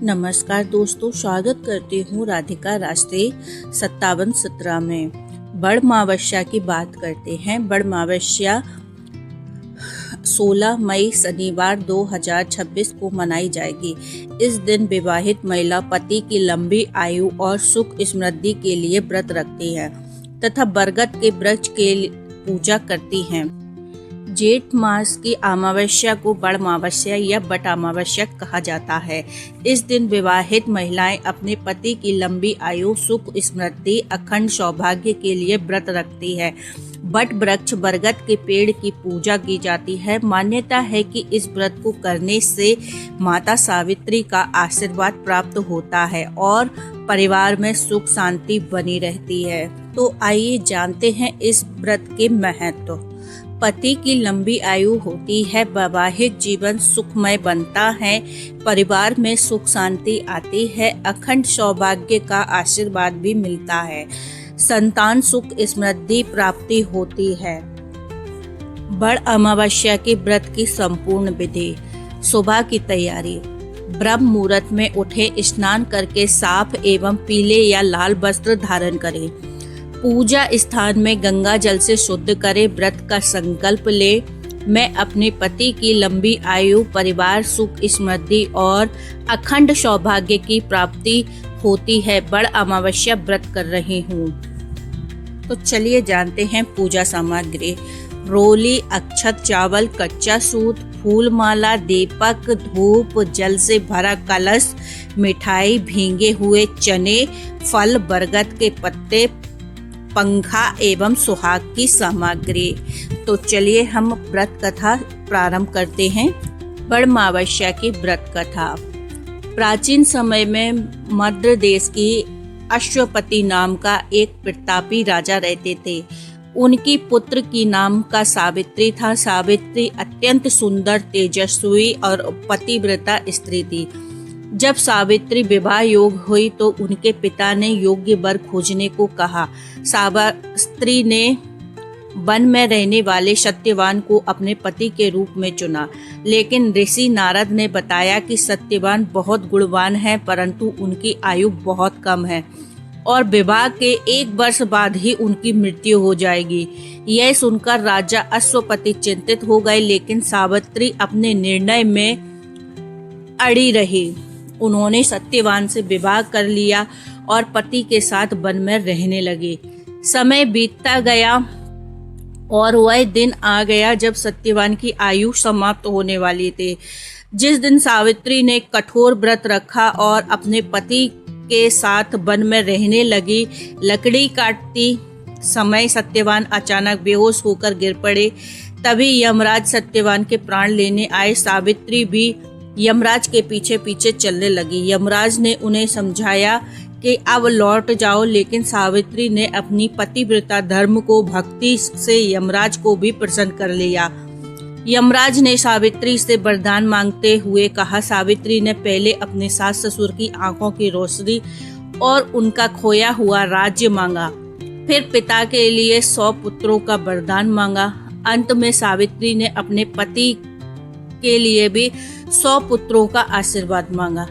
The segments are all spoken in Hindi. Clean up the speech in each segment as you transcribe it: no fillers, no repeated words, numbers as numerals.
नमस्कार दोस्तों, स्वागत करती हूँ राधिका राष्ट्रीय 57-17 में। बड़मावस्या की बात करते हैं। बड़मावस्या 16 मई शनिवार 2026 को मनाई जाएगी। इस दिन विवाहित महिला पति की लंबी आयु और सुख समृद्धि के लिए व्रत रखती है तथा बरगद के वृक्ष की पूजा करती हैं। जेठ मास की अमावस्या को बड़मावस्या या बटअमावस्या कहा जाता है। इस दिन विवाहित महिलाएं अपने पति की लंबी आयु, सुख समृद्धि, अखंड सौभाग्य के लिए व्रत रखती है। बट वृक्ष बरगद के पेड़ की पूजा की जाती है। मान्यता है कि इस व्रत को करने से माता सावित्री का आशीर्वाद प्राप्त होता है और परिवार में सुख शांति बनी रहती है। तो आइए जानते हैं इस व्रत के महत्व। पति की लंबी आयु होती है, वैवाहिक जीवन सुखमय बनता है, परिवार में सुख शांति आती है, अखंड सौभाग्य का आशीर्वाद भी मिलता है, संतान सुख समृद्धि प्राप्ति होती है। बड़ अमावस्या के व्रत की संपूर्ण विधि। सुबह की तैयारी। ब्रह्म मुहूर्त में उठे, स्नान करके साफ एवं पीले या लाल वस्त्र धारण करें। पूजा स्थान में गंगा जल से शुद्ध करें। व्रत का संकल्प ले, मैं अपने पति की लंबी आयु, परिवार सुख समृद्धि और अखंड सौभाग्य की प्राप्ति होती है, बड़ अमावस्या व्रत कर रही हूँ। तो चलिए जानते हैं पूजा सामग्री। रोली, अक्षत, चावल, कच्चा सूत, फूल माला, दीपक, धूप, जल से भरा कलश, मिठाई, भींगे हुए चने, फल, बरगद के पत्ते, पंखा एवं सुहाग की सामग्री। तो चलिए हम व्रत कथा प्रारंभ करते हैं। बड़मावस्या की व्रत कथा। प्राचीन समय में मध्य देश की अश्वपति नाम का एक प्रतापी राजा रहते थे। उनकी पुत्र की नाम का सावित्री था। सावित्री अत्यंत सुंदर, तेजस्वी और पतिव्रता स्त्री थी। जब सावित्री विवाह योग हुई तो उनके पिता ने योग्य वर खोजने को कहा। सावित्री ने वन में रहने वाले सत्यवान को अपने पति के रूप में चुना, लेकिन ऋषि नारद ने बताया कि सत्यवान बहुत गुणवान है, परंतु उनकी आयु बहुत कम है और विवाह के 1 वर्ष बाद ही उनकी मृत्यु हो जाएगी। यह सुनकर राजा अश्वपति चिंतित हो गए, लेकिन सावित्री अपने निर्णय में अड़ी रही। उन्होंने सत्यवान से विवाह कर लिया और पति के साथ वन में रहने लगे। समय बीतता गया और वह दिन आ गया जब सत्यवान की आयु समाप्त होने वाली थी। जिस दिन सावित्री ने कठोर व्रत रखा और अपने पति के साथ वन में रहने लगी, लकड़ी काटती समय सत्यवान अचानक बेहोश होकर गिर पड़े। तभी यमराज सत्यवान के प्राण लेने आए। सावित्री भी यमराज के पीछे पीछे चलने लगी। यमराज ने उन्हें समझाया कि अब लौट जाओ, लेकिन सावित्री ने अपनी पतिव्रता धर्म को भक्ति से यमराज को भी प्रसन्न कर लिया। यमराज ने सावित्री से वरदान मांगते हुए कहा। सावित्री ने पहले अपने सास ससुर की आंखों की रोशनी और उनका खोया हुआ राज्य मांगा, फिर पिता के लिए 100 पुत्रों का वरदान मांगा। अंत में सावित्री ने अपने पति के लिए भी 100 पुत्रों का आशीर्वाद मांगा।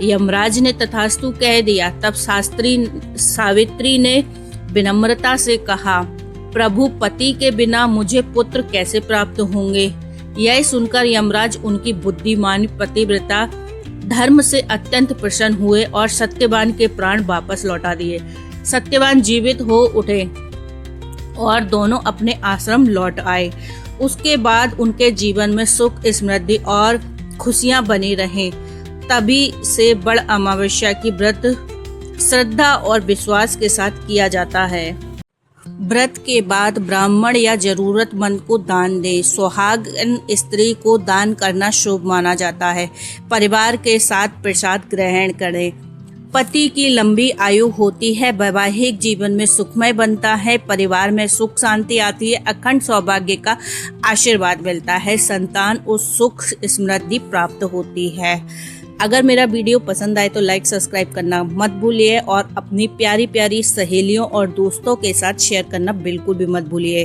यमराज ने तथास्तु कह दिया। तब सावित्री ने विनम्रता से कहा, प्रभु, पति के बिना मुझे पुत्र कैसे प्राप्त होंगे? यह सुनकर यमराज उनकी बुद्धिमान पतिव्रता धर्म से अत्यंत प्रसन्न हुए और सत्यवान के प्राण वापस लौटा दिए। सत्यवान जीवित हो उठे और दोनों अपने आश्रम लौट आए। उसके बाद उनके जीवन में सुख समृद्धि और खुशियां बनी रहें। तभी से बड़ अमावस्या की व्रत श्रद्धा और विश्वास के साथ किया जाता है। व्रत के बाद ब्राह्मण या जरूरतमंद को दान दें। सुहागन स्त्री को दान करना शुभ माना जाता है। परिवार के साथ प्रसाद ग्रहण करें। पति की लंबी आयु होती है, वैवाहिक जीवन में सुखमय बनता है, परिवार में सुख शांति आती है, अखंड सौभाग्य का आशीर्वाद मिलता है, संतान और सुख समृद्धि प्राप्त होती है। अगर मेरा वीडियो पसंद आए तो लाइक सब्सक्राइब करना मत भूलिए और अपनी प्यारी प्यारी सहेलियों और दोस्तों के साथ शेयर करना बिल्कुल भी मत भूलिए।